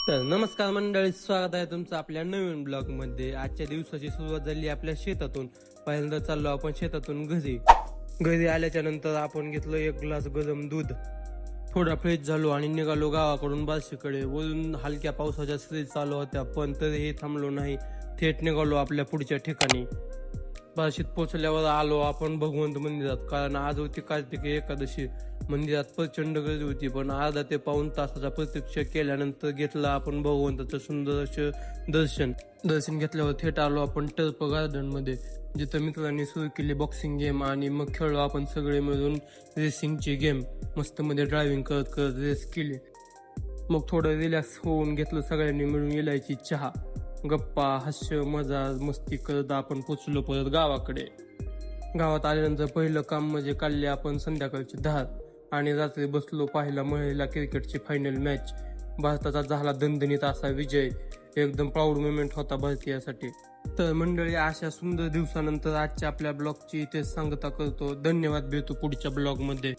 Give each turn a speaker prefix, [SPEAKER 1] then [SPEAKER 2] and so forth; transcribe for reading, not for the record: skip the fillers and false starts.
[SPEAKER 1] तर नमस्कार मंडळी, स्वागत आहे तुमचं आपल्या नवीन ब्लॉग मध्ये। आजच्या दिवसाची सुरुवात झाली आपल्या शेतातून। पहिल्यांदा चाललो आपण शेतातून घरी आल्याच्या नंतर आपण घेतलं एक ग्लास गरम दूध, थोडा फ्रेश झालो आणि निघालो गावाकडून बार्शीकडे। वरून हलक्या पावसाच्या सरी चालू होत्या, पण तरीही थांबलो नाही, थेट निघालो आपल्या पुढच्या ठिकाणी। बार्शीत पोहोचल्यावर आलो आपण भगवंत मंदिरात, कारण आज होती कार्तिकी एकादशी। मंदिरात प्रचंड गर्दी होती, पण अर्धा ते पाऊण तासाचा प्रतीक्षा केल्यानंतर घेतलं आपण भगवंताचं सुंदर असं दर्शन घेतल्यावर थेट आलो आपण टर्फ गार्डन मध्ये, जिथं मित्रांनी सुरू केली बॉक्सिंग गेम आणि मग खेळलो आपण सगळे मिळून रेसिंगची गेम। मस्त मध्ये ड्रायव्हिंग करत करत रेस केली। मग थोडं रिलॅक्स होऊन घेतलं सगळ्यांनी मिळून इलायची चहा, गप्पा हास्य मजा मस्ती करत आपण पोचलो परत गावाकडे। गावात आल्यानंतर पहिलं काम म्हणजे काढले आपण संध्याकाळची धार आणि रात्री बसलो पाहिला महिला क्रिकेटची फायनल मॅच। भारताचा झाला दणदणीत असा विजय, एकदम प्राऊड मोमेंट होता भारतीयासाठी। तर मंडळी, अशा सुंदर दिवसानंतर आजच्या आपल्या ब्लॉगची इथे सांगता करतो। धन्यवाद, भेटू पुढच्या ब्लॉग मध्ये।